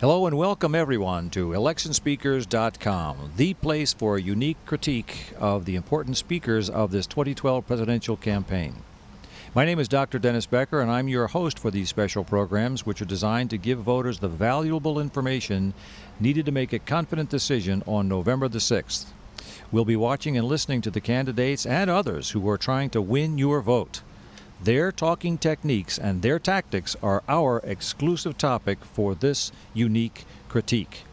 Hello and welcome everyone to ElectionSpeakers.com, the place for a unique critique of the important speakers of this 2012 presidential campaign. My name is Dr. Dennis Becker, and I'm your host for these special programs, which are designed to give voters the valuable information needed to make a confident decision on November the 6th. We'll be watching and listening to the candidates and others who are trying to win your vote. Their talking techniques and their tactics are our exclusive topic for this unique critique.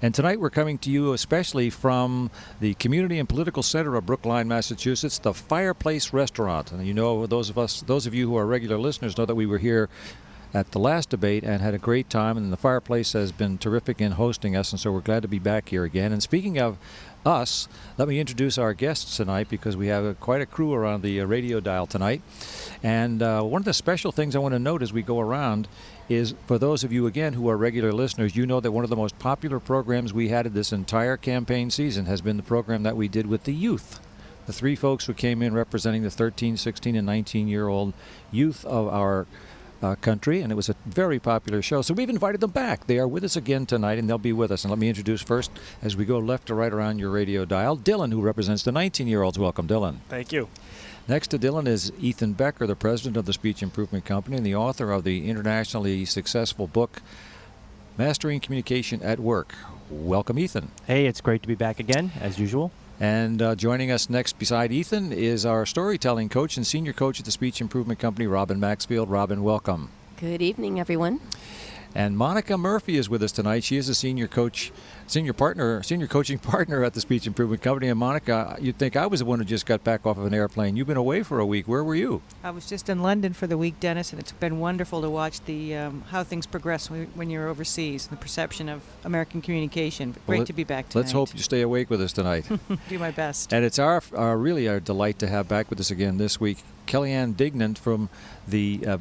And tonight we're coming to you especially from the Community and Political Center of Brookline, Massachusetts, the Fireplace Restaurant. And you know, those of you who are regular listeners know that we were here at the last debate and had a great time, and the Fireplace has been terrific in hosting us, and so we're glad to be back here again. And speaking of us, let me introduce our guests tonight, because we have quite a crew around the radio dial tonight. And one of the special things I want to note as we go around is, for those of you, again, who are regular listeners, you know that one of the most popular programs we had this entire campaign season has been the program that we did with the youth. The three folks who came in representing the 13, 16, and 19-year-old youth of our country, and it was a very popular show. So we've invited them back. They are with us again tonight, and they'll be with us. And let me introduce first, as we go left to right around your radio dial, Dylan, who represents the 19-year-olds. Welcome, Dylan. Thank you. Next to Dylan is Ethan Becker, the president of the Speech Improvement Company and the author of the internationally successful book, Mastering Communication at Work. Welcome, Ethan. Hey, it's great to be back again, as usual. And joining us next beside Ethan is our storytelling coach and senior coach at the Speech Improvement Company, Robin Maxfield. Robin, welcome. Good evening, everyone. And Monica Murphy is with us tonight. She is a senior coaching partner at the Speech Improvement Company. And Monica, you'd think I was the one who just got back off of an airplane. You've been away for a week. Where were you? I was just in London for the week, Dennis, and it's been wonderful to watch the how things progress when you're overseas, the perception of American communication. Great to be back tonight. Let's hope you stay awake with us tonight. Do my best. And it's really our delight to have back with us again this week Kellyanne Dignant from the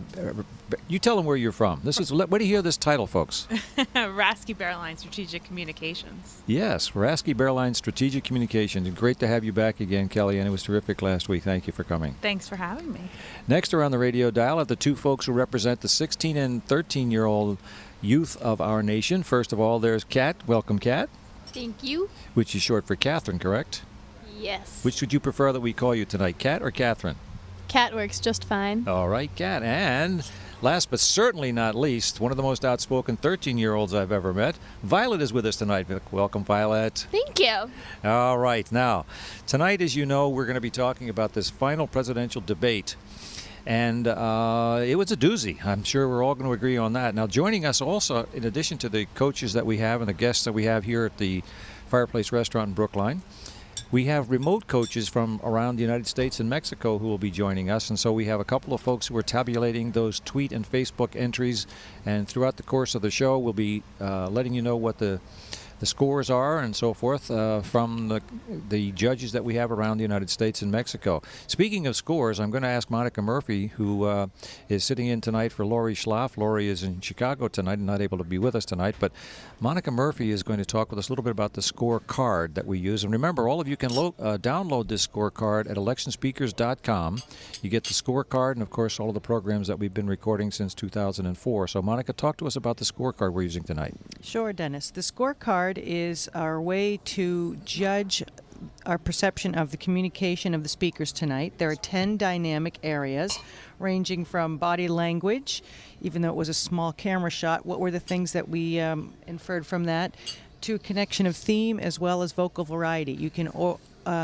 you tell them where you're from. Where do you hear this title, folks? Rasky Bearline Strategic Communications. Yes, Rasky Bearline Strategic Communications. Great to have you back again, Kellyanne. It was terrific last week. Thank you for coming. Thanks for having me. Next around the radio dial are the two folks who represent the 16 and 13-year-old youth of our nation. First of all, there's Kat. Welcome, Kat. Thank you. Which is short for Catherine, correct? Yes. Which would you prefer that we call you tonight, Kat or Catherine? Cat works just fine. All right, Kat. And last but certainly not least, one of the most outspoken 13-year-olds I've ever met, Violet is with us tonight. Welcome, Violet. Thank you. All right. Now, tonight, as you know, we're going to be talking about this final presidential debate. And it was a doozy. I'm sure we're all going to agree on that. Now, joining us also, in addition to the coaches that we have and the guests that we have here at the Fireplace Restaurant in Brookline, we have remote coaches from around the United States and Mexico who will be joining us. And so we have a couple of folks who are tabulating those tweet and Facebook entries. And throughout the course of the show, we'll be letting you know what the scores are and so forth from the judges that we have around the United States and Mexico. Speaking of scores, I'm going to ask Monica Murphy, who is sitting in tonight for Lori Schlaff. Lori is in Chicago tonight and not able to be with us tonight, but Monica Murphy is going to talk with us a little bit about the scorecard that we use. And remember, all of you can download this scorecard at ElectionSpeakers.com. You get the scorecard and, of course, all of the programs that we've been recording since 2004. So, Monica, talk to us about the scorecard we're using tonight. Sure, Dennis. The scorecard is our way to judge our perception of the communication of the speakers tonight. There are 10 dynamic areas ranging from body language, even though it was a small camera shot, what were the things that we inferred from that, to connection of theme as well as vocal variety. You can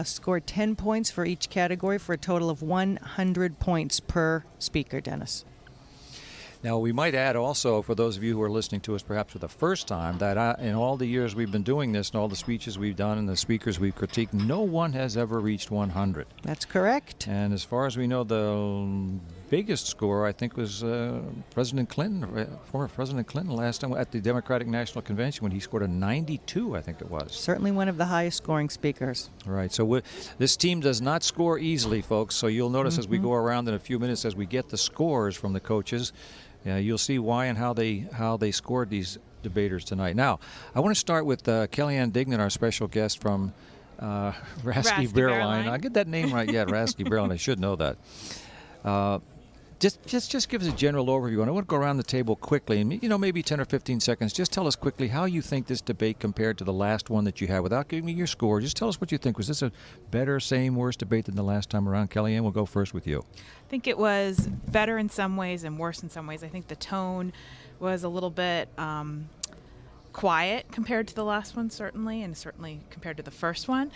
score 10 points for each category for a total of 100 points per speaker, Dennis. Now, we might add also, for those of you who are listening to us perhaps for the first time, that in all the years we've been doing this and all the speeches we've done and the speakers we've critiqued, no one has ever reached 100. That's correct. And as far as we know, the biggest score, I think, was President Clinton, former President Clinton, last time at the Democratic National Convention when he scored a 92, I think it was. Certainly one of the highest scoring speakers. Right. So this team does not score easily, folks. So you'll notice as we go around in a few minutes, as we get the scores from the coaches, you'll see why and how they scored these debaters tonight. Now, I want to start with Kellyanne Dignant, our special guest from Rasky Bearline. I'll get that name right yet, Rasky Bearline. I should know that. Just give us a general overview. And I want to go around the table quickly, and maybe 10 or 15 seconds. Just tell us quickly how you think this debate compared to the last one that you had, without giving me your score. Just tell us what you think. Was this a better, same, worse debate than the last time around? Kellyanne, we'll go first with you. I think it was better in some ways and worse in some ways. I think the tone was a little bit quiet compared to the last one, certainly, and certainly compared to the first one.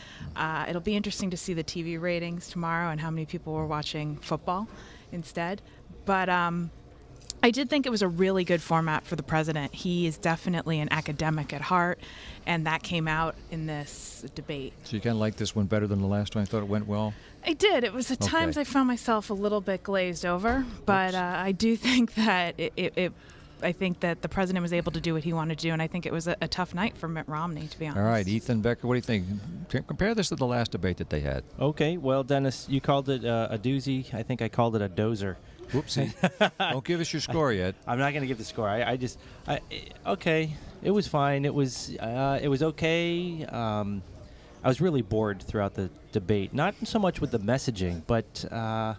It'll be interesting to see the TV ratings tomorrow and how many people were watching football instead. But I did think it was a really good format for the president. He is definitely an academic at heart, and that came out in this debate. So you kind of like this one better than the last one? I thought it went well? I did. It was at times I found myself a little bit glazed over, but I do think that I think that the president was able to do what he wanted to do, and I think it was a tough night for Mitt Romney, to be honest. All right, Ethan, Becker, what do you think? Compare this to the last debate that they had. Okay, well, Dennis, you called it a doozy. I think I called it a dozer. Whoopsie. Don't give us your score yet. I'm not going to give the score. Okay, it was fine. It was okay. I was really bored throughout the debate. Not so much with the messaging, but I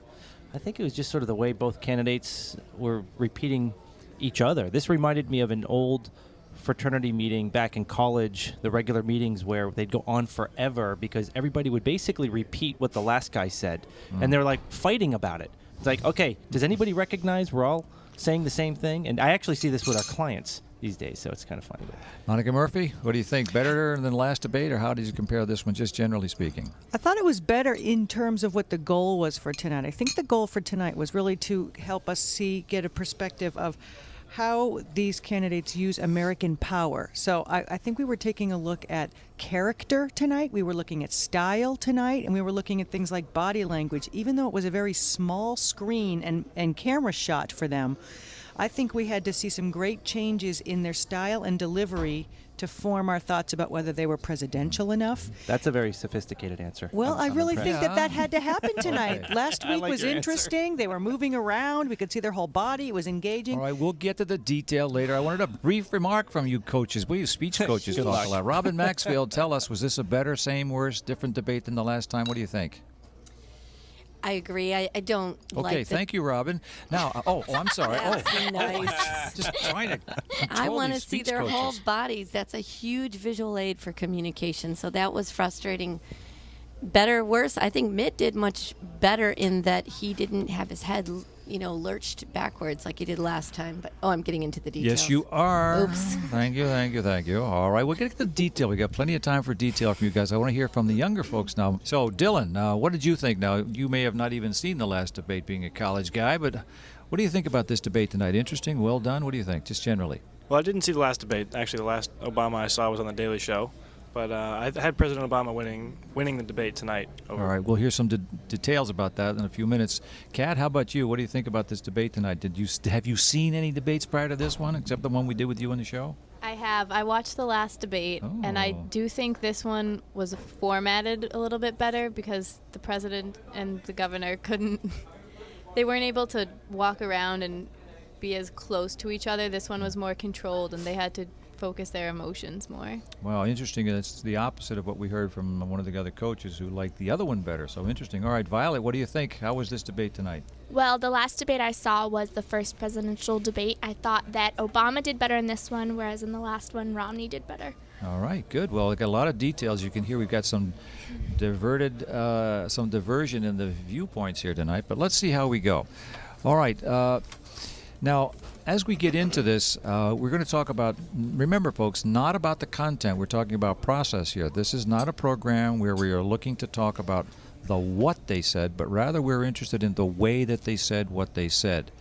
think it was just sort of the way both candidates were repeating each other. This reminded me of an old fraternity meeting back in college, the regular meetings where they'd go on forever because everybody would basically repeat what the last guy said. And they're like fighting about it. It's like, okay, does anybody recognize we're all saying the same thing? And I actually see this with our clients these days, so it's kind of funny. Monica Murphy, what do you think? Better than the last debate, or how did you compare this one, just generally speaking? I thought it was better in terms of what the goal was for tonight. I think the goal for tonight was really to help us get a perspective of how these candidates use American power. So I think we were taking a look at character tonight, we were looking at style tonight, and we were looking at things like body language. Even though it was a very small screen and camera shot for them, I think we had to see some great changes in their style and delivery to form our thoughts about whether they were presidential enough. That's a very sophisticated answer. Well, I really impressed. think that had to happen tonight. Okay. Last I week like was your answer. interesting. They were moving around. We could see their whole body. It was engaging. All right, we'll get to the detail later. I wanted a brief remark from you coaches. We speech coaches Good talk luck. a lot. Robin Maxfield, tell us, was this a better, same, worse, different debate than the last time? What do you think? I agree. I don't like Okay, thank you, Robin. Now, I'm sorry. That's nice. Just trying to I control want to these see speech their coaches. whole bodies. That's a huge visual aid for communication. So that was frustrating. Better, worse. I think Mitt did much better in that he didn't have his head, lurched backwards like he did last time. But I'm getting into the details. Yes, you are. Oops. Thank you. All right, we'll get to the detail. We got plenty of time for detail from you guys. I want to hear from the younger folks now. So, Dylan, what did you think? Now, you may have not even seen the last debate, being a college guy, but what do you think about this debate tonight? Interesting? Well done? What do you think, just generally? Well, I didn't see the last debate. Actually, the last Obama I saw was on The Daily Show. But I had President Obama winning the debate tonight. All right, we'll hear some details about that in a few minutes. Kat, how about you? What do you think about this debate tonight? Have you seen any debates prior to this one, except the one we did with you on the show? I have. I watched the last debate, and I do think this one was formatted a little bit better because the president and the governor they weren't able to walk around and be as close to each other. This one was more controlled, and they had to focus their emotions more. Well, interesting. It's the opposite of what we heard from one of the other coaches who liked the other one better. So interesting. All right, Violet, what do you think? How was this debate tonight? Well, the last debate I saw was the first presidential debate. I thought that Obama did better in this one, whereas in the last one, Romney did better. All right, good. Well, we've got a lot of details. You can hear we've got some diversion in the viewpoints here tonight, but let's see how we go. All right. Now, as we get into this, we're going to talk about, remember folks, not about the content. We're talking about process here. This is not a program where we are looking to talk about the what they said, but rather we're interested in the way that they said what they said.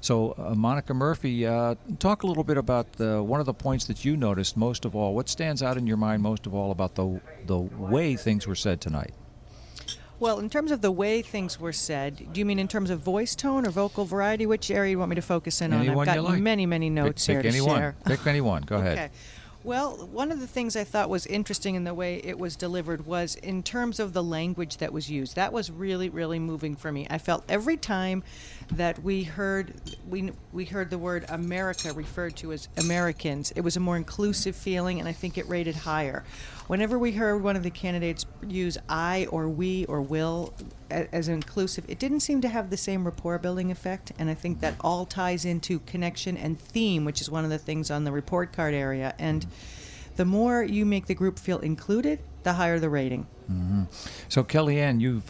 So, Monica Murphy, talk a little bit about one of the points that you noticed most of all. What stands out in your mind most of all about the way things were said tonight? Well, in terms of the way things were said, do you mean in terms of voice tone or vocal variety? Which area do you want me to focus in on? Anyone I've you got like. many notes Pick here to anyone. share. Pick anyone. Go ahead. Okay. Well, one of the things I thought was interesting in the way it was delivered was in terms of the language that was used. That was really, really moving for me. I felt every time that we heard the word America referred to as Americans, it was a more inclusive feeling, and I think it rated higher. Whenever we heard one of the candidates use I or we or will as inclusive, it didn't seem to have the same rapport building effect, and I think that all ties into connection and theme, which is one of the things on the report card area. And the more you make the group feel included, the higher the rating. Mm-hmm. So Kellyanne, you've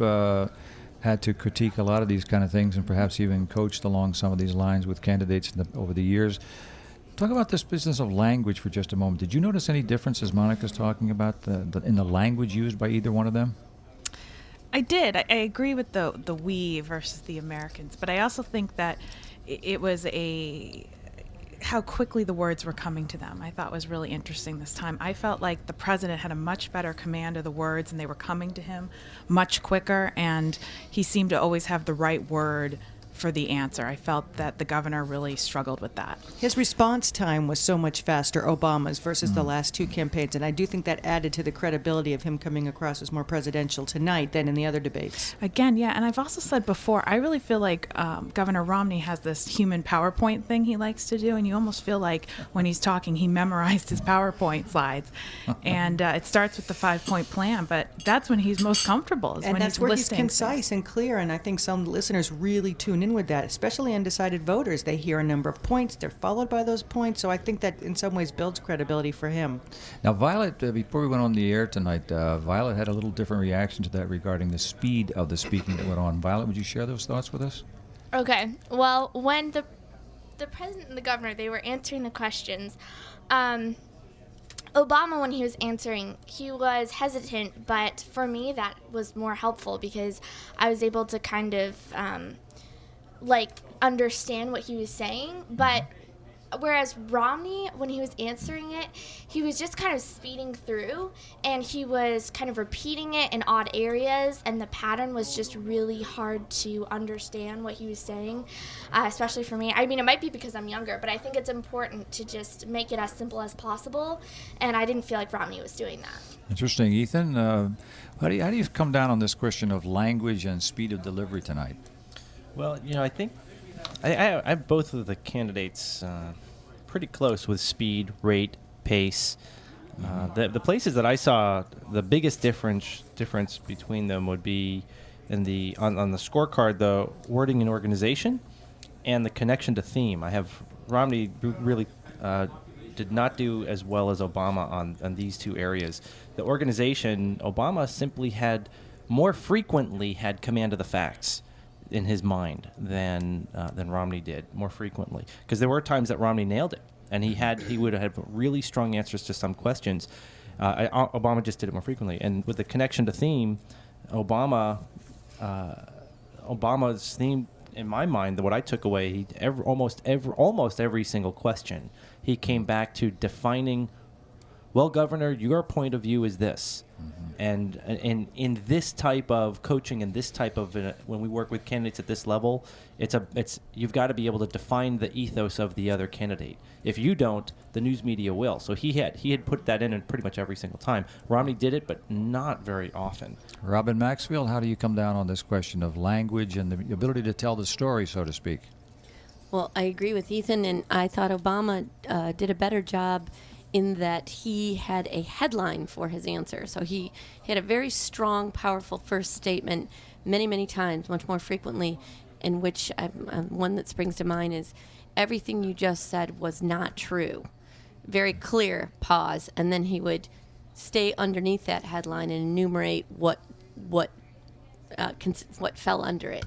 had to critique a lot of these kind of things and perhaps even coached along some of these lines with candidates over the years. Talk about this business of language for just a moment. Did you notice any differences Monica's talking about in the language used by either one of them? I did. I agree with the we versus the Americans, but I also think that it was how quickly the words were coming to them. I thought was really interesting this time. I felt like the president had a much better command of the words, and they were coming to him much quicker, and he seemed to always have the right word for the answer. I felt that the governor really struggled with that. His response time was so much faster, Obama's, versus the last two campaigns, and I do think that added to the credibility of him coming across as more presidential tonight than in the other debates. Again, yeah, and I've also said before, I really feel like Governor Romney has this human PowerPoint thing he likes to do, and you almost feel like when he's talking, he memorized his PowerPoint slides. And it starts with the 5-point plan, but that's when he's most comfortable, is and when that's he's where he's listing concise things. and clear, and I think some listeners really tune in with that, especially undecided voters. They hear a number of points, they're followed by those points, so I think that in some ways builds credibility for him. Now, Violet, before we went on the air tonight, Violet had a little different reaction to that regarding the speed of the speaking that went on. Violet, would you share those thoughts with us? Okay. Well, when the president and the governor, they were answering the questions, Obama, when he was answering, he was hesitant, but for me that was more helpful because I was able to kind of understand what he was saying. But whereas Romney, when he was answering it, he was just kind of speeding through, and he was kind of repeating it in odd areas, and the pattern was just really hard to understand what he was saying, especially for me. I mean, it might be because I'm younger, but I think it's important to just make it as simple as possible, and I didn't feel like Romney was doing that. Interesting. Ethan, how do you come down on this question of language and speed of delivery tonight? Well, I think I have both of the candidates pretty close with speed, rate, pace. The places that I saw the biggest difference between them would be on the scorecard, the wording and organization, and the connection to theme. I have Romney really did not do as well as Obama on these two areas. The organization, Obama simply had more frequently had command of the facts in his mind than Romney did more frequently, because there were times that Romney nailed it, and he would have really strong answers to some questions. Obama just did it more frequently, and with the connection to theme, Obama's theme, in my mind, what I took away, almost every single question, he came back to defining, well, Governor, your point of view is this. And in this type of coaching and this type of when we work with candidates at this level, you've got to be able to define the ethos of the other candidate. If you don't, the news media will. So he had put that in pretty much every single time. Romney did it, but not very often. Robin Maxfield, how do you come down on this question of language and the ability to tell the story, so to speak? Well, I agree with Ethan, and I thought Obama did a better job in that he had a headline for his answer. So he had a very strong, powerful first statement many, many times, much more frequently, in which one that springs to mind is, everything you just said was not true. Very clear pause, and then he would stay underneath that headline and enumerate what fell under it.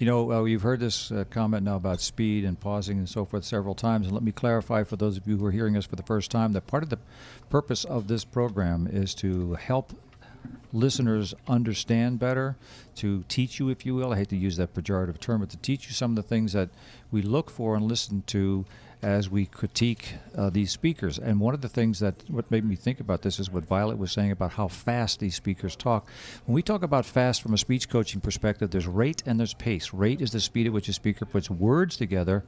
You've heard this comment now about speed and pausing and so forth several times, and let me clarify for those of you who are hearing us for the first time that part of the purpose of this program is to help listeners understand better, to teach you, if you will. I hate to use that pejorative term, but to teach you some of the things that we look for and listen to as we critique these speakers. And one of the things what made me think about this is what Violet was saying about how fast these speakers talk. When we talk about fast from a speech coaching perspective, there's rate and there's pace. Rate is the speed at which a speaker puts words together.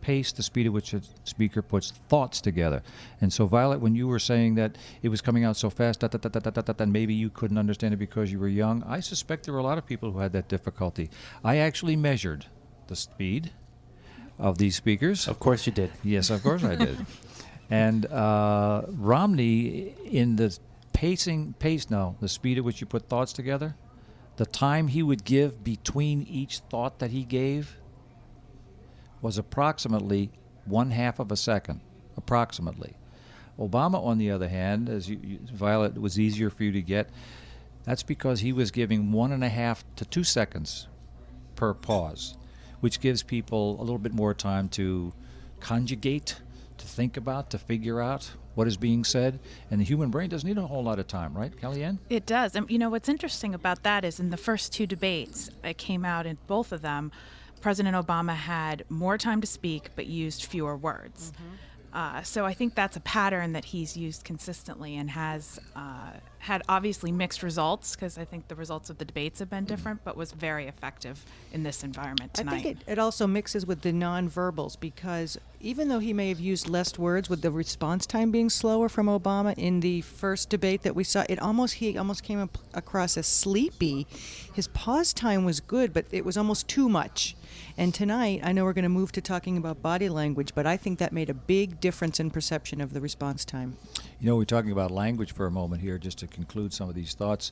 pace, the speed at which a speaker puts thoughts together. And so, Violet, when you were saying that it was coming out so fast, and maybe you couldn't understand it because you were young, I suspect there were a lot of people who had that difficulty. I actually measured the speed of these speakers. Of course you did. Yes, of course I did. And Romney, in the the speed at which you put thoughts together, the time he would give between each thought that he gave was approximately 1/2 of a second, approximately. Obama, on the other hand, as Violet, was easier for you to get. That's because he was giving 1.5 to 2 seconds per pause, which gives people a little bit more time to conjugate, to think about, to figure out what is being said. And the human brain doesn't need a whole lot of time, right, Kellyanne? It does. And what's interesting about that is in the first 2 debates, it came out in both of them, President Obama had more time to speak but used fewer words. So I think that's a pattern that he's used consistently and has had obviously mixed results, because I think the results of the debates have been different, but was very effective in this environment tonight. I think it also mixes with the nonverbals, because even though he may have used less words, with the response time being slower from Obama in the first debate that we saw, he almost came across as sleepy. His pause time was good, but it was almost too much. And tonight, I know we're going to move to talking about body language, but I think that made a big difference in perception of the response time. We're talking about language for a moment here, just to conclude some of these thoughts.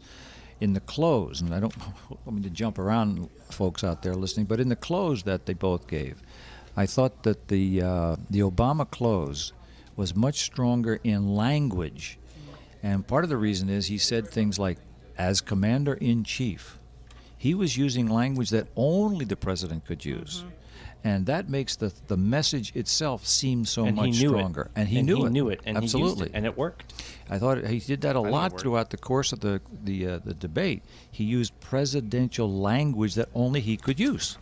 In the close, and I don't mean to jump around folks out there listening, but in the close that they both gave, I thought that the Obama close was much stronger in language. And part of the reason is he said things like, as Commander-in-Chief. He was using language that only the president could use. And that makes the message itself seem so much stronger. And he knew it. And absolutely. He used it, and it worked. I thought he did that a lot throughout the course of the debate. He used presidential language that only he could use.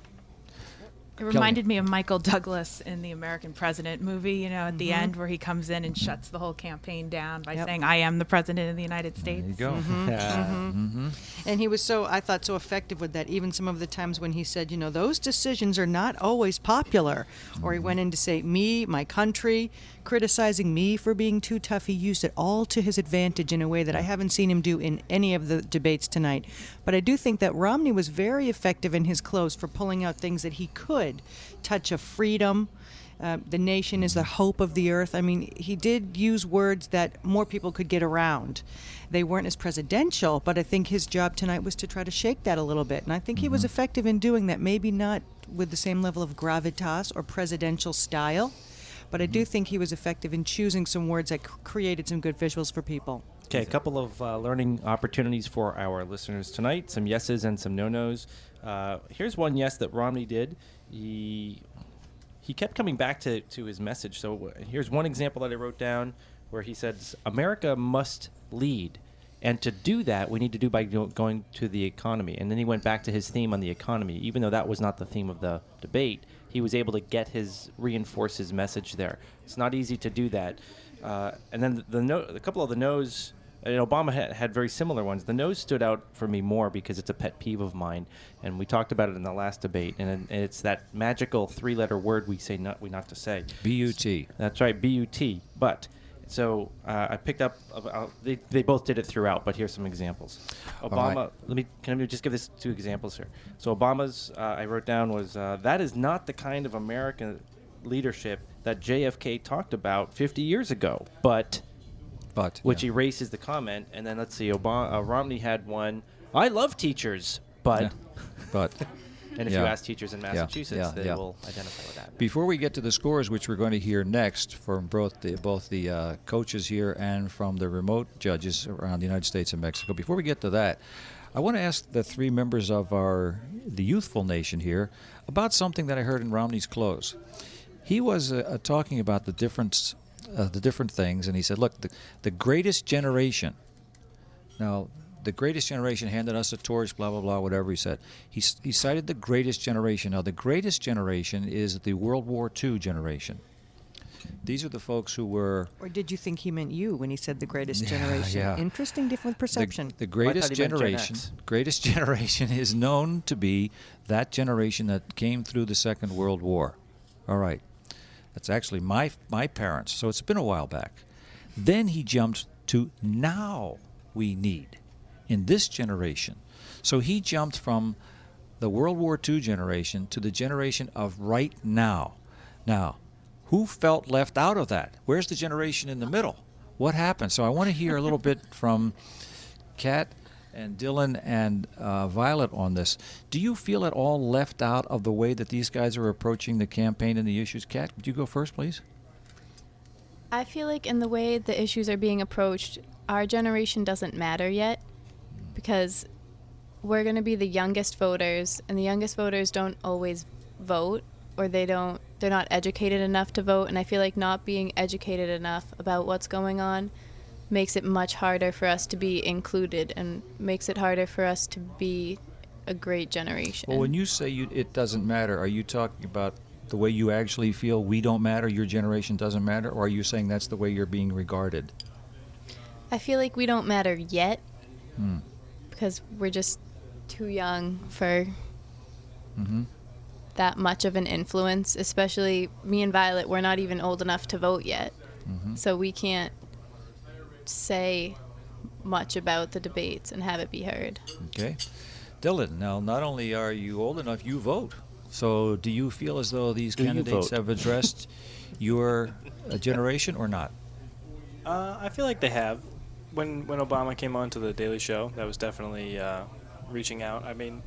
It reminded me of Michael Douglas in the American President movie, at the end, where he comes in and shuts the whole campaign down by saying, I am the President of the United States. There you go. And he was I thought, so effective with that. Even some of the times when he said, those decisions are not always popular. Or he went in to say, me, my country, criticizing me for being too tough. He used it all to his advantage in a way that I haven't seen him do in any of the debates tonight. But I do think that Romney was very effective in his close for pulling out things that he could. Touch of freedom. The nation is the hope of the earth. I mean, he did use words that more people could get around. They weren't as presidential, but I think his job tonight was to try to shake that a little bit. And I think he was effective in doing that, maybe not with the same level of gravitas or presidential style, but I do think he was effective in choosing some words that created some good visuals for people. Okay, a couple of learning opportunities for our listeners tonight, some yeses and some no-nos. Here's one yes that Romney did. He kept coming back to his message. So here's one example that I wrote down where he says, America must lead. And to do that, we need to do by going to the economy. And then he went back to his theme on the economy. Even though that was not the theme of the debate, he was able to reinforce his message there. It's not easy to do that. And then a couple of the no's, Obama had very similar ones. The no's stood out for me more because it's a pet peeve of mine, and we talked about it in the last debate. And it's that magical 3-letter word we not to say. B-U-T. That's right, B-U-T. But so I picked up. They both did it throughout, but here's some examples. Obama. Right. Can I just give this 2 examples here? So Obama's I wrote down was that is not the kind of American leadership that JFK talked about 50 years ago, which erases the comment. And then let's see, Romney had one. I love teachers, but. And if you ask teachers in Massachusetts, they will identify with that. Before we get to the scores, which we're going to hear next from both the coaches here and from the remote judges around the United States and Mexico, before we get to that, I want to ask the 3 members of the youthful nation here about something that I heard in Romney's close. He was talking about the different things, and he said, look, the greatest generation. Now, the greatest generation handed us a torch, blah, blah, blah, whatever he said. He cited the greatest generation. Now, the greatest generation is the World War II generation. These are the folks who were... Or did you think he meant you when he said the greatest generation? Yeah. Interesting, different perception. The greatest generation is known to be that generation that came through the Second World War. All right. That's actually my parents, so it's been a while back. Then he jumped to now we need in this generation. So he jumped from the World War II generation to the generation of right now. Now, who felt left out of that? Where's the generation in the middle? What happened? So I want to hear a little bit from Kat and Dylan and Violet on this. Do you feel at all left out of the way that these guys are approaching the campaign and the issues? Kat, would you go first, please? I feel like in the way the issues are being approached, our generation doesn't matter yet because we're going to be the youngest voters, and the youngest voters don't always vote, or they're not educated enough to vote, and I feel like not being educated enough about what's going on makes it much harder for us to be included and makes it harder for us to be a great generation. Well, when you say it doesn't matter, are you talking about the way you actually feel we don't matter, your generation doesn't matter, or are you saying that's the way you're being regarded? I feel like we don't matter yet because we're just too young for that much of an influence, especially me and Violet. We're not even old enough to vote yet, so we can't say much about the debates and have it be heard. Okay. Dylan, now not only are you old enough, you vote. So do you feel as though these candidates have addressed your generation or not? I feel like they have. When Obama came on to the Daily Show, that was definitely reaching out. I mean,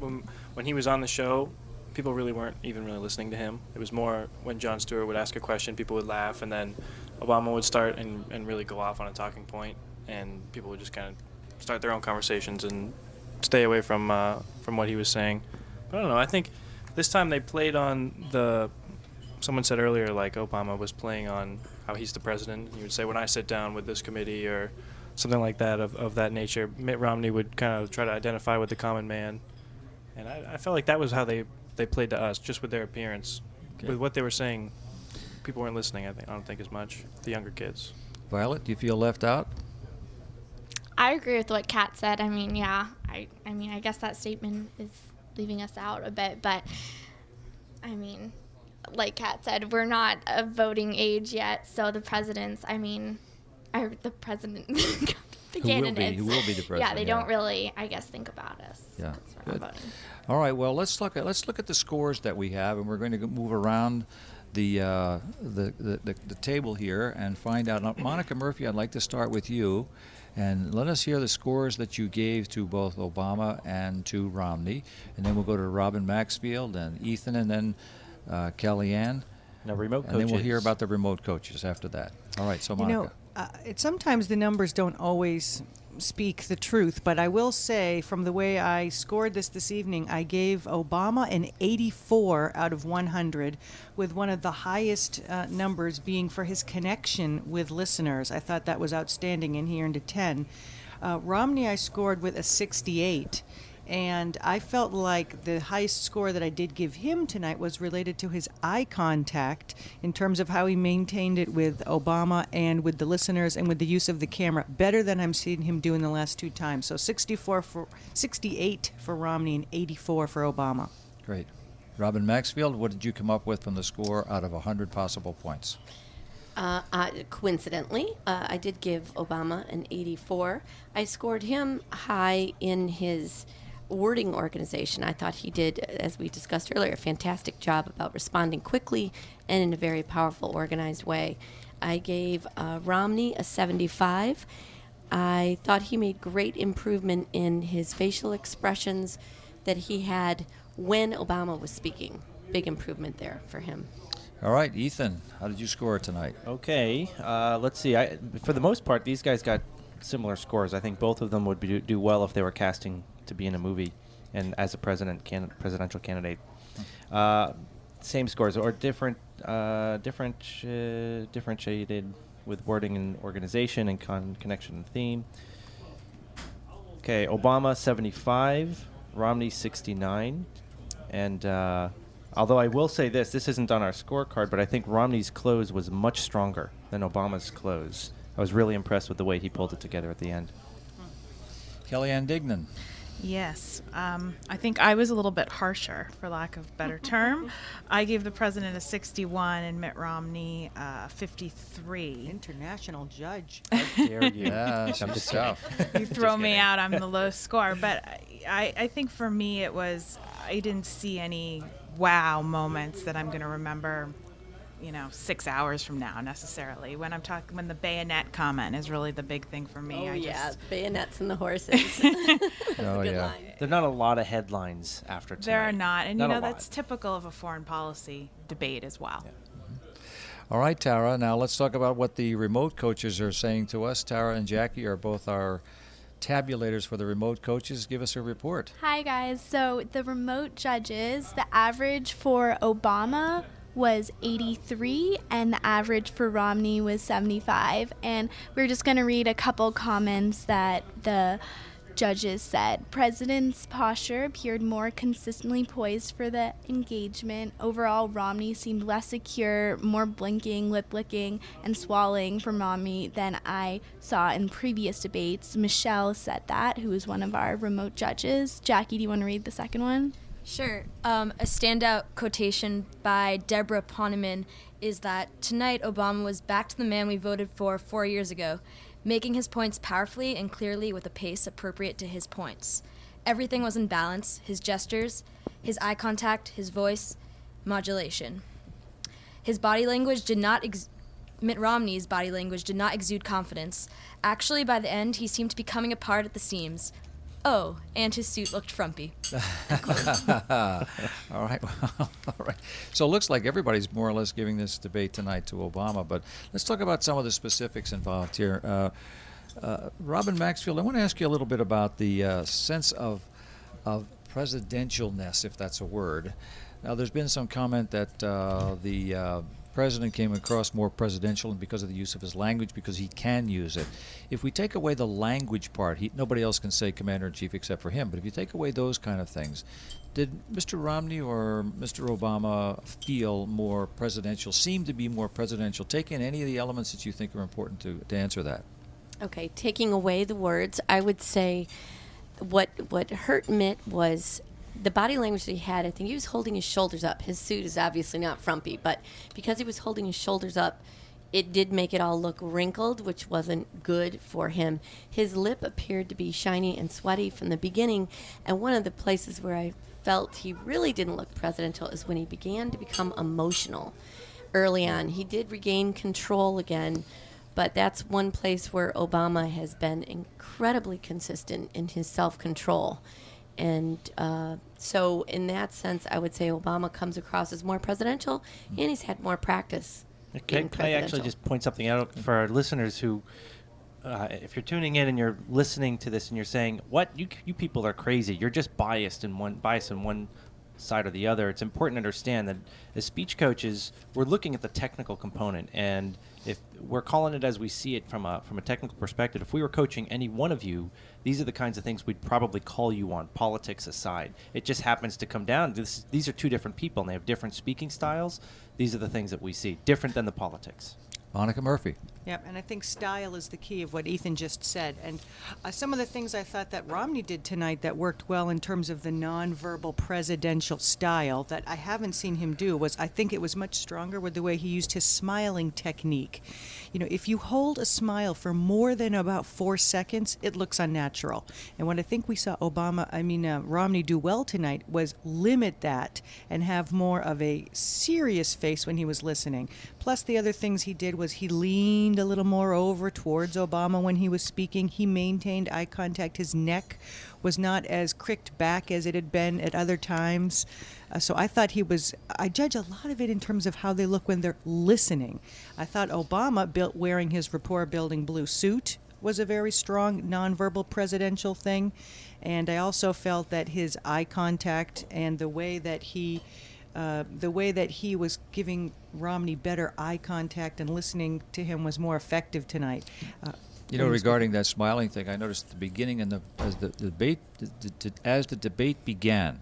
when he was on the show, people really weren't even really listening to him. It was more when Jon Stewart would ask a question, people would laugh, and then Obama would start and really go off on a talking point, and people would just kind of start their own conversations and stay away from what he was saying. But I don't know. I think this time they played on someone said earlier, like Obama was playing on how he's the president. He would say, when I sit down with this committee or something like that of that nature. Mitt Romney would kind of try to identify with the common man. And I felt like that was how they played to us, just with their appearance. Okay. With what they were saying, people weren't listening, I don't think as much, the younger kids. Violet, do you feel left out? I agree with what Kat said. I mean, yeah. I guess that statement is leaving us out a bit, but I mean, like Kat said, we're not of voting age yet, so the presidents, the president, the candidates. Who will be the president? Yeah, they don't really, I guess, think about us. Yeah, Good. Voting. All right, well, let's look at the scores that we have, and we're going to move around the table here and find out. Now, Monica Murphy, I'd like to start with you, and let us hear the scores that you gave to both Obama and to Romney, and then we'll go to Robin Maxfield and Ethan, and then Kellyanne. Now, remote coaches. And then we'll hear about the remote coaches after that. All right, so Monica. Sometimes the numbers don't always speak the truth, but I will say from the way I scored this evening, I gave Obama an 84 out of 100, with one of the highest numbers being for his connection with listeners. I thought that was outstanding, and he earned a 10. Romney I scored with a 68. And I felt like the highest score that I did give him tonight was related to his eye contact in terms of how he maintained it with Obama and with the listeners and with the use of the camera, better than I'm seeing him do in the last two times. So 68 for Romney and 84 for Obama. Great. Robin Maxfield, what did you come up with from the score out of 100 possible points? Coincidentally, I did give Obama an 84. I scored him high in his wording organization. I thought he did, as we discussed earlier, a fantastic job about responding quickly and in a very powerful, organized way. I gave Romney a 75. I thought he made great improvement in his facial expressions that he had when Obama was speaking. Big improvement there for him. All right, Ethan, how did you score tonight? Okay, let's see. For the most part, these guys got similar scores. I think both of them would do well if they were casting to be in a movie and as a presidential candidate. Same scores or differentiated with wording and organization and connection and theme. Okay, Obama 75, Romney 69, and although I will say this isn't on our scorecard, but I think Romney's close was much stronger than Obama's close. I was really impressed with the way he pulled it together at the end. Kellyanne Dignan. Yes. I think I was a little bit harsher, for lack of a better term. I gave the president a 61 and Mitt Romney 53. International judge. How dare you? Yeah, I'm just tough. You throw me out, I'm the lowest score. But I think for me it was, I didn't see any wow moments that I'm going to remember, 6 hours from now necessarily. When the bayonet comment is really the big thing for me. Bayonets and the horses. Oh, yeah. Line. There are not a lot of headlines after tonight. There are not. And, Not a lot. that's typical of a foreign policy debate as well. Yeah. All right, Tara, now let's talk about what the remote coaches are saying to us. Tara and Jackie are both our tabulators for the remote coaches. Give us a report. Hi, guys. So the remote judges, the average for Obama was 83 and the average for Romney was 75. And we're just going to read a couple comments that the judges said. President's posture appeared more consistently poised for the engagement. Overall, Romney seemed less secure, more blinking, lip licking, and swallowing from Romney than I saw in previous debates. Michelle said that, who is one of our remote judges. Jackie, do you want to read the second one? Sure. A standout quotation by Deborah Poneman is that tonight Obama was back to the man we voted for 4 years ago, making his points powerfully and clearly with a pace appropriate to his points. Everything was in balance, his gestures, his eye contact, his voice, modulation. His body language did not Mitt Romney's body language did not exude confidence. Actually, by the end, he seemed to be coming apart at the seams. Oh, and his suit looked frumpy. All right. All right. So it looks like everybody's more or less giving this debate tonight to Obama, but let's talk about some of the specifics involved here. Robin Maxfield, I want to ask you a little bit about the sense of presidentialness, if that's a word. Now, there's been some comment that the president came across more presidential and because of the use of his language, because he can use it. If we take away the language part, nobody else can say commander-in-chief except for him, but if you take away those kind of things, did Mr. Romney or Mr. Obama feel more presidential, seem to be more presidential? Take in any of the elements that you think are important to answer that. Okay, taking away the words, I would say what hurt Mitt was the body language that he had. I think he was holding his shoulders up. His suit is obviously not frumpy, but because he was holding his shoulders up, it did make it all look wrinkled, which wasn't good for him. His lip appeared to be shiny and sweaty from the beginning, and one of the places where I felt he really didn't look presidential is when he began to become emotional early on. He did regain control again, but that's one place where Obama has been incredibly consistent in his self-control. And so in that sense, I would say Obama comes across as more presidential, and he's had more practice. Can I actually just point something out for our listeners who, if you're tuning in and you're listening to this and you're saying, what, you people are crazy, you're just biased in one side or the other. It's important to understand that as speech coaches, we're looking at the technical component, and if we're calling it as we see it from a technical perspective, if we were coaching any one of you, these are the kinds of things we'd probably call you on, politics aside. It just happens to come down to this. These are two different people, and they have different speaking styles. These are the things that we see, different than the politics. Monica Murphy. Yep, and I think style is the key of what Ethan just said. And some of the things I thought that Romney did tonight that worked well in terms of the nonverbal presidential style that I haven't seen him do was, I think it was much stronger with the way he used his smiling technique. You know, if you hold a smile for more than about 4 seconds, it looks unnatural. And what I think we saw Romney do well tonight was limit that and have more of a serious face when he was listening. Plus, the other things he did was he leaned a little more over towards Obama when he was speaking. He maintained eye contact. His neck was not as cricked back as it had been at other times. So I thought I judge a lot of it in terms of how they look when they're listening. I thought Obama wearing his rapport-building blue suit was a very strong nonverbal presidential thing. And I also felt that his eye contact and the way that he was giving Romney better eye contact and listening to him was more effective tonight. Regarding that smiling thing, I noticed at the beginning as the debate began,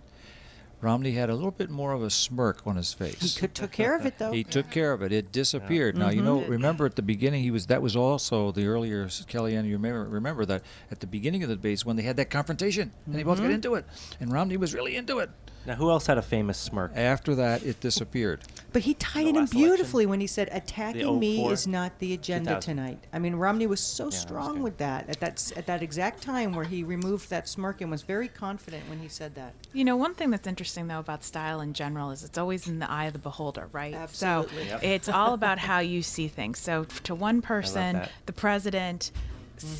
Romney had a little bit more of a smirk on his face. He took care of it, though. He took care of it. It disappeared. Now, you know, remember at the beginning, that was also the earlier, Kellyanne, you remember that at the beginning of the debates when they had that confrontation, and they both got into it, and Romney was really into it. Now, who else had a famous smirk? After that, it disappeared. But he tied it in beautifully when he said, attacking me 04, is not the agenda 2000. tonight. I mean, Romney was so strong with that at that exact time where he removed that smirk and was very confident when he said that. You know, one thing that's interesting, though, about style in general is it's always in the eye of the beholder, right? Absolutely. So it's all about how you see things. So to one person, the president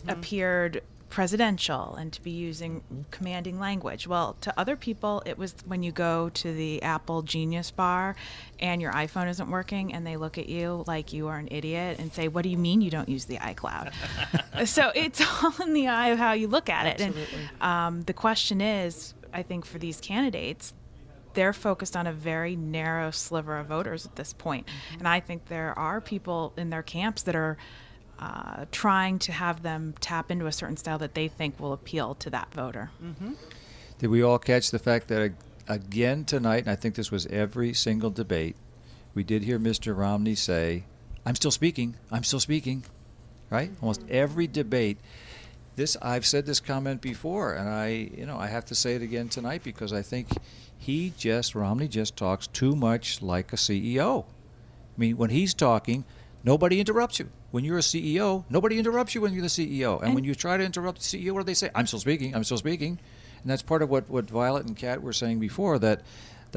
appeared presidential and to be using commanding language. Well, to other people, it was when you go to the Apple Genius Bar and your iPhone isn't working and they look at you like you are an idiot and say, what do you mean you don't use the iCloud? So it's all in the eye of how you look at it. Absolutely. And the question is, I think for these candidates, they're focused on a very narrow sliver of voters at this point. And I think there are people in their camps that are trying to have them tap into a certain style that they think will appeal to that voter. Did we all catch the fact that again tonight, and I think this was every single debate, we did hear Mr. Romney say, I'm still speaking, right? Almost every debate. I've said this comment before, and I have to say it again tonight because I think Romney just talks too much like a CEO. I mean, when he's talking, nobody interrupts you. When you're a CEO, nobody interrupts you when you're the CEO. And when you try to interrupt the CEO, what do they say? I'm still speaking. And that's part of what Violet and Kat were saying before, that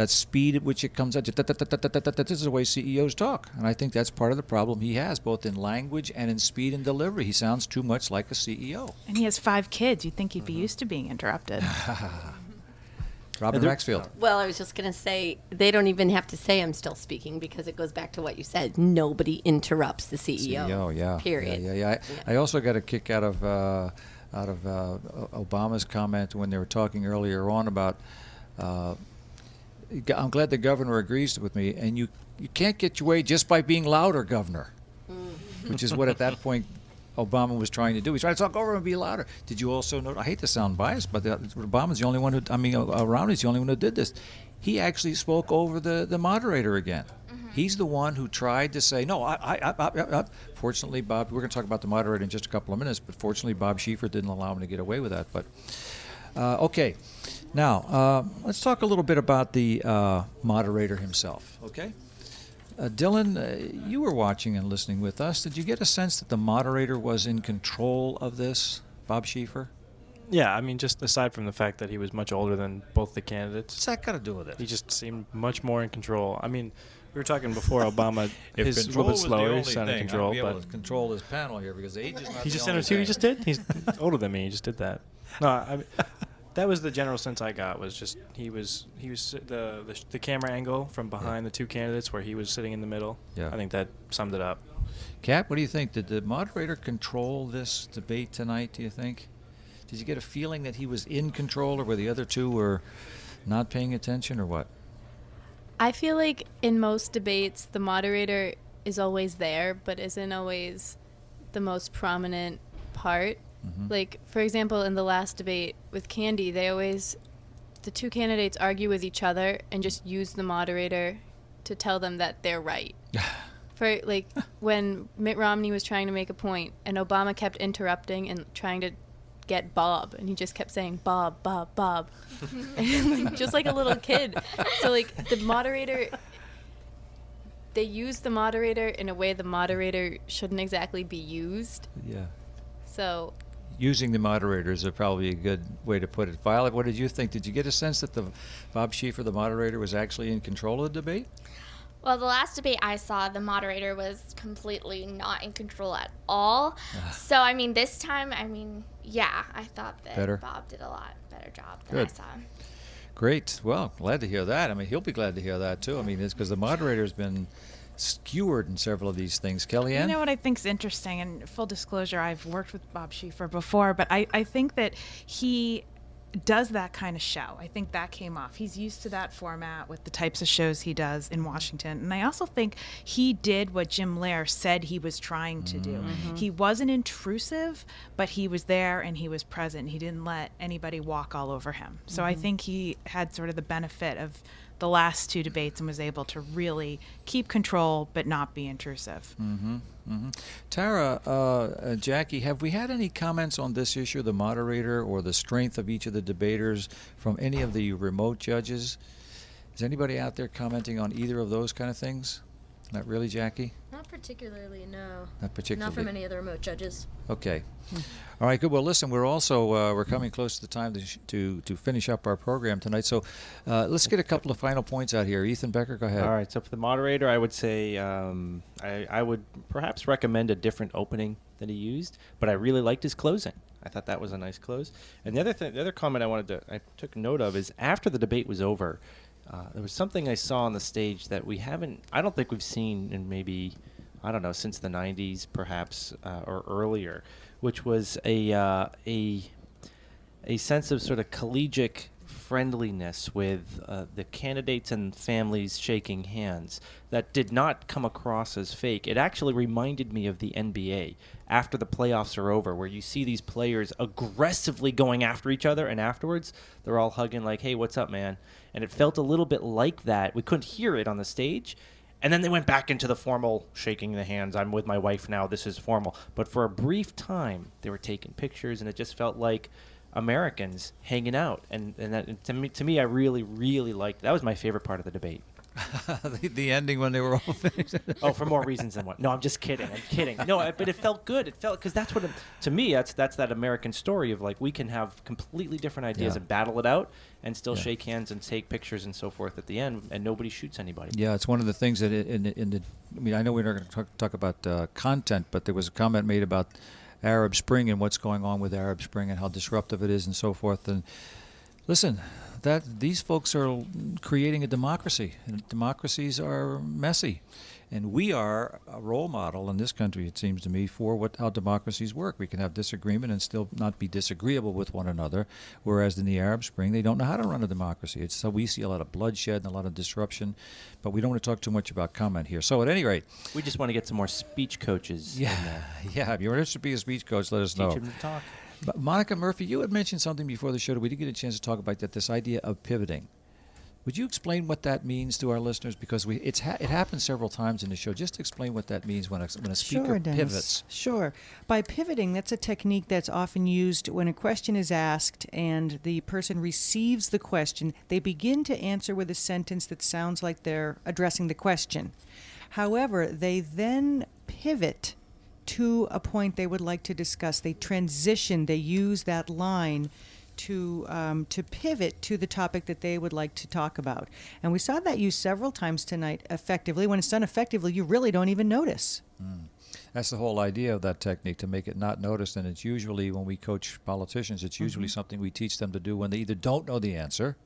speed at which it comes out. This is the way CEOs talk. And I think that's part of the problem he has, both in language and in speed and delivery. He sounds too much like a CEO. And he has 5 kids. You'd think he'd be used to being interrupted. Robin Maxfield. Well, I was just going to say, they don't even have to say I'm still speaking because it goes back to what you said. Nobody interrupts the CEO. Yeah. Period. Yeah. I also got a kick out of Obama's comment when they were talking earlier on about, I'm glad the governor agrees with me, and you can't get your way just by being louder, governor, which is what at that point Obama was trying to do. He's trying to talk over and be louder. Did you also note? I hate to sound biased, but Obama's the only one Romney's the only one who did this. He actually spoke over the moderator again. He's the one who tried to say, no, I. Fortunately, Bob, we're going to talk about the moderator in just a couple of minutes, but fortunately, Bob Schieffer didn't allow him to get away with that. But okay, now let's talk a little bit about the moderator himself. Okay. Dylan, you were watching and listening with us. Did you get a sense that the moderator was in control of this, Bob Schieffer? Yeah, I mean, just aside from the fact that he was much older than both the candidates. What's that got to do with it? He just seemed much more in control. I mean, we were talking before Obama is a little bit was slower, the he's only sounded thing, control. I'd be able But to control this panel here because age is not he the just only see what he thing. just did? He's older than me. He just did that. No, I mean, that was the general sense I got. Was just he was the camera angle from behind the two candidates where he was sitting in the middle. Yeah. I think that summed it up. Kat, what do you think? Did the moderator control this debate tonight, do you think? Did you get a feeling that he was in control, or were the other two were not paying attention, or what? I feel like in most debates, the moderator is always there, but isn't always the most prominent part. Like, for example, in the last debate with Candy, the two candidates argue with each other and just use the moderator to tell them that they're right. For, like, when Mitt Romney was trying to make a point and Obama kept interrupting and trying to get Bob, and he just kept saying, Bob, Bob, Bob. And, just like a little kid. So, like, the moderator, they use the moderator in a way the moderator shouldn't exactly be used. Yeah. So Using the moderators are probably a good way to put it. Violet, what did you think? Did you get a sense that the Bob Schieffer, the moderator, was actually in control of the debate? Well, the last debate I saw, the moderator was completely not in control at all. So, I mean, this time, yeah, I thought that Bob did a lot better job than I saw. Great. Well, glad to hear that. I mean, he'll be glad to hear that, too. I mean, it's because the moderator's been skewered in several of these things. Kellyanne? You know what I think is interesting, and full disclosure, I've worked with Bob Schieffer before, but I think that he does that kind of show. I think that came off. He's used to that format with the types of shows he does in Washington. And I also think he did what Jim Lehrer said he was trying to do. He wasn't intrusive, but he was there and he was present. He didn't let anybody walk all over him. So I think he had sort of the benefit of the last two debates and was able to really keep control but not be intrusive. Tara, Jackie, have we had any comments on this issue, the moderator or the strength of each of the debaters from any of the remote judges? Is anybody out there commenting on either of those kind of things? Not really, Jackie? Not particularly, no. Not particularly. Not from any of the remote judges. Okay. All right, good. Well, listen, we're also we're coming close to the time to finish up our program tonight. So let's get a couple of final points out here. Ethan Becker, go ahead. All right. So for the moderator, I would say I would perhaps recommend a different opening that he used, but I really liked his closing. I thought that was a nice close. And the other comment I took note of is after the debate was over, there was something I saw on the stage that I don't think we've seen in maybe, I don't know, since the 90s perhaps or earlier, which was a sense of sort of collegiate friendliness with the candidates and families shaking hands that did not come across as fake. It actually reminded me of the NBA after the playoffs are over, where you see these players aggressively going after each other, and afterwards they're all hugging like, hey, what's up, man? And it felt a little bit like that. We couldn't hear it on the stage. And then they went back into the formal shaking the hands. I'm with my wife now. This is formal. But for a brief time, they were taking pictures, and it just felt like Americans hanging out. And that, to me, I really, really liked that. Was my favorite part of the debate. the ending when they were all finished. Oh, for more reasons than one. No, I'm just kidding. No, but it felt good. It felt, because that's what, to me, that's that American story of like we can have completely different ideas and battle it out and still shake hands and take pictures and so forth at the end, and nobody shoots anybody. Yeah, it's one of the things that I mean, I know we're not going to talk about content, but there was a comment made about Arab Spring and what's going on with Arab Spring and how disruptive it is and so forth. And listen, that these folks are creating a democracy, and democracies are messy, and we are a role model in this country, it seems to me, for how democracies work. We can have disagreement and still not be disagreeable with one another, whereas in the Arab Spring they don't know how to run a democracy. So we see a lot of bloodshed and a lot of disruption, but we don't want to talk too much about comment here. So at any rate, we just want to get some more speech coaches in there. Yeah, if you're interested to be a speech coach, let us know. Teach them to talk. But Monica Murphy, you had mentioned something before the show that we didn't get a chance to talk about, that this idea of pivoting. Would you explain what that means to our listeners? Because it happens several times in the show. Just explain what that means when a speaker pivots. Sure. By pivoting, that's a technique that's often used when a question is asked and the person receives the question. They begin to answer with a sentence that sounds like they're addressing the question. However, they then pivot to a point they would like to discuss. They transition. They use that line to pivot to the topic that they would like to talk about. And we saw that used several times tonight effectively. When it's done effectively, you really don't even notice. That's the whole idea of that technique, to make it not noticed. And it's usually, when we coach politicians, it's usually something we teach them to do when they either don't know the answer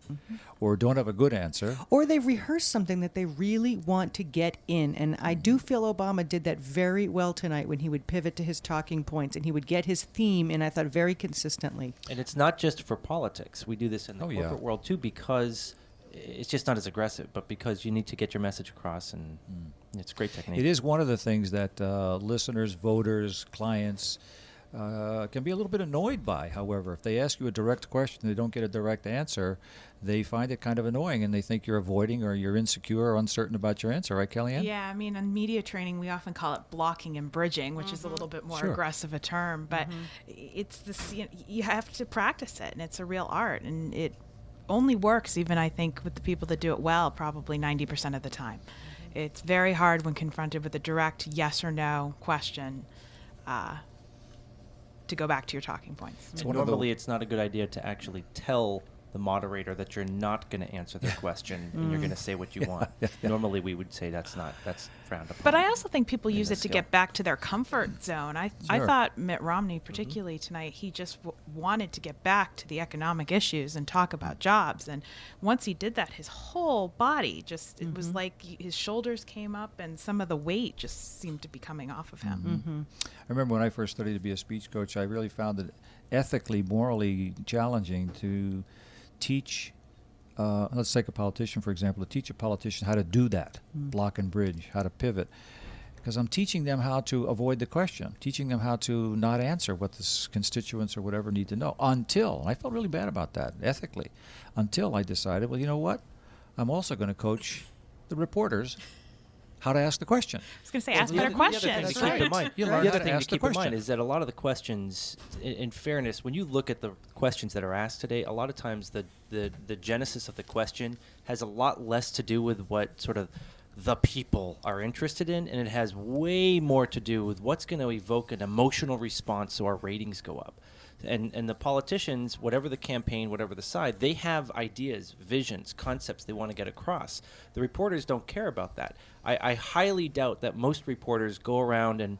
or don't have a good answer. Or they've rehearsed something that they really want to get in. And I do feel Obama did that very well tonight when he would pivot to his talking points and he would get his theme in, I thought, very consistently. And it's not just for politics. We do this in the corporate world, too, because it's just not as aggressive, but because you need to get your message across, and it's a great technique. It is one of the things that listeners, voters, clients can be a little bit annoyed by. However, if they ask you a direct question and they don't get a direct answer, they find it kind of annoying, and they think you're avoiding or you're insecure or uncertain about your answer. Right, Kellyanne? Yeah, I mean, in media training, we often call it blocking and bridging, which is a little bit more aggressive a term, but it's this, you have to practice it, and it's a real art, and it only works, even I think with the people that do it well, probably 90% of the time. It's very hard when confronted with a direct yes or no question to go back to your talking points. Normally it's not a good idea to actually tell the moderator that you're not going to answer their question and you're going to say what you want. Normally we would say that's frowned upon. But I also think people use the it to skill. get back to their comfort zone. I Sure. thought Mitt Romney, particularly tonight, he just wanted to get back to the economic issues and talk about jobs. And once he did that, his whole body just, it was like his shoulders came up and some of the weight just seemed to be coming off of him. I remember when I first studied to be a speech coach, I really found it ethically, morally challenging to teach, let's take a politician, for example, to teach a politician how to do that, block and bridge, how to pivot. Because I'm teaching them how to avoid the question, teaching them how to not answer what the constituents or whatever need to know until, and I felt really bad about that ethically, until I decided, well, you know what? I'm also going to coach the reporters how to ask the question. I was going to say, ask better questions. The other thing to keep in mind, You the learn how other to thing to ask the keep in question. mind is that a lot of the questions, in fairness, when you look at the questions that are asked today, a lot of times the genesis of the question has a lot less to do with what sort of the people are interested in, and it has way more to do with what's going to evoke an emotional response so our ratings go up. And the politicians, whatever the campaign, whatever the side, they have ideas, visions, concepts they want to get across. The reporters don't care about that. I highly doubt that most reporters go around and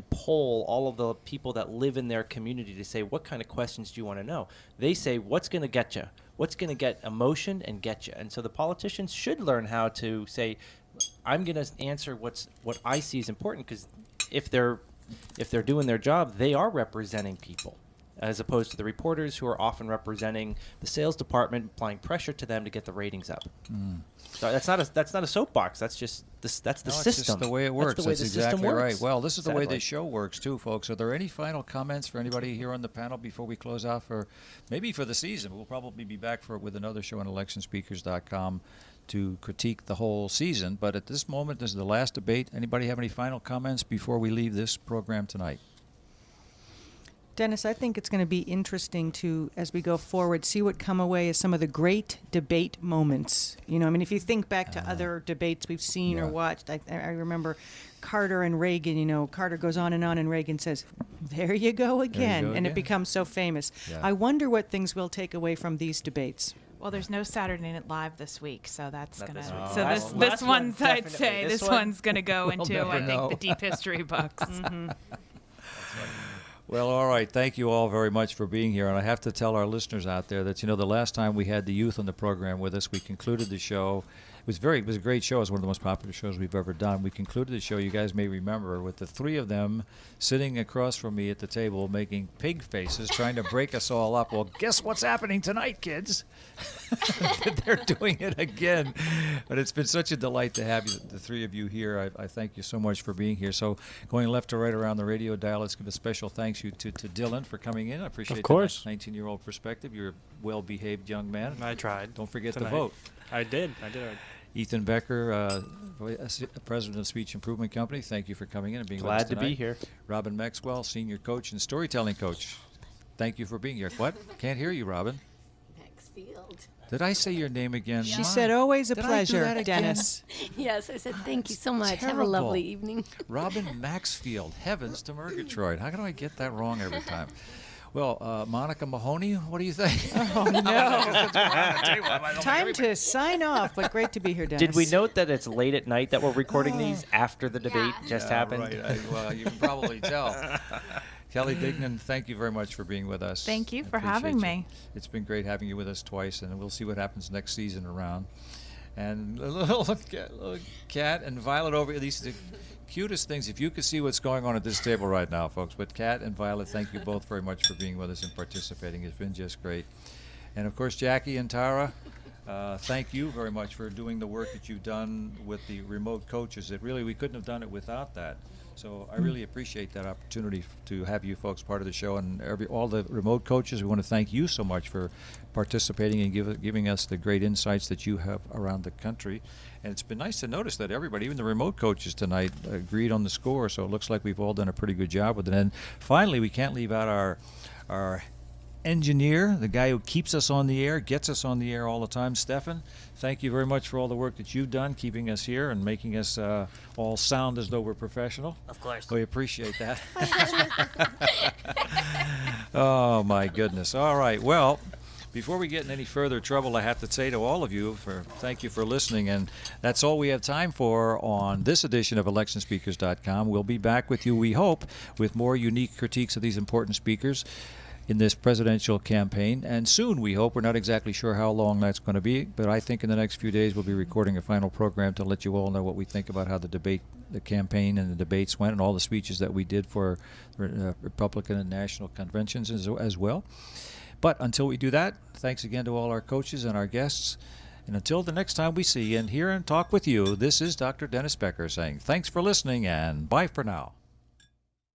poll all of the people that live in their community to say, what kind of questions do you want to know? They say, what's going to get you? What's going to get emotion and get you? And so the politicians should learn how to say, I'm going to answer what I see is important, because if they're doing their job, they are representing people, as opposed to the reporters who are often representing the sales department, applying pressure to them to get the ratings up. So that's not a soapbox. That's just that's the No, system. It's just the way it works. That's the way the exactly system works. right. Well, this is the way Sadly. the show works too, folks. Are there any final comments for anybody here on the panel before we close out for maybe for the season? We'll probably be back with another show on ElectionSpeakers.com to critique the whole season. But at this moment, this is the last debate. Anybody have any final comments before we leave this program tonight? Dennis, I think it's going to be interesting to, as we go forward, see what come away as some of the great debate moments. You know, I mean, if you think back to other debates we've seen or watched, I remember Carter and Reagan. You know, Carter goes on, and Reagan says, "There you go again," and it becomes so famous. Yeah. I wonder what things we'll take away from these debates. Well, there's no Saturday Night Live this week, so that's Not gonna. this week. So Last this one, one's, I'd definitely. say, This this one, one's gonna go into, never I know. think, the deep history books. Well, all right. Thank you all very much for being here. And I have to tell our listeners out there that, you know, the last time we had the youth on the program with us, we concluded the show. It was a great show. It was one of the most popular shows we've ever done. We concluded the show, you guys may remember, with the three of them sitting across from me at the table making pig faces, trying to break us all up. Well, guess what's happening tonight, kids? They're doing it again. But it's been such a delight to have you, the three of you here. I thank you so much for being here. So going left to right around the radio dial, let's give a special thanks to Dylan for coming in. I appreciate Of course. the 19-year-old perspective. You're a well-behaved young man. I tried. Don't forget tonight. to vote. I did. Ethan Becker, President of Speech Improvement Company, thank you for coming in and being with us Glad to tonight. be here. Robin Maxwell, Senior Coach and Storytelling Coach, thank you for being here. What? Can't hear you, Robin. Maxfield. Did I say your name again? She My. said, "Always a Did I do pleasure, that again? Dennis." Yes, I said thank you so much. Have a terrible. lovely evening. Robin Maxfield, heavens to Murgatroyd. How do I get that wrong every time? Well, Monica Mahoney, what do you think? Oh, no. Time to sign off, but great to be here, Dennis. Did we note that it's late at night that we're recording these after the debate just happened? Right. Well, you can probably tell. Kelly Dignan, thank you very much for being with us. Thank you I for having appreciate you. me. It's been great having you with us twice, and we'll see what happens next season around. And a little Kat and Violet over these are the cutest things. If you could see what's going on at this table right now, folks. But Kat and Violet, thank you both very much for being with us and participating. It's been just great. And of course, Jackie and Tara, thank you very much for doing the work that you've done with the remote coaches. We couldn't have done it without that. So I really appreciate that opportunity to have you folks part of the show, and all the remote coaches. We want to thank you so much for participating and giving us the great insights that you have around the country. And it's been nice to notice that everybody, even the remote coaches tonight, agreed on the score. So it looks like we've all done a pretty good job with it. And finally, we can't leave out our engineer, the guy who keeps us on the air, gets us on the air all the time, Stefan. Thank you very much for all the work that you've done, keeping us here and making us all sound as though we're professional. Of course. We appreciate that. Oh, my goodness. All right. Well, Before we get in any further trouble, I have to say to all of you, thank you for listening, and that's all we have time for on this edition of ElectionSpeakers.com. We'll be back with you, we hope, with more unique critiques of these important speakers in this presidential campaign, and soon, we hope. We're not exactly sure how long that's going to be, but I think in the next few days we'll be recording a final program to let you all know what we think about how the campaign and the debates went, and all the speeches that we did for Republican and national conventions as well. But until we do that, thanks again to all our coaches and our guests. And until the next time we see and hear and talk with you, this is Dr. Dennis Becker saying thanks for listening and bye for now.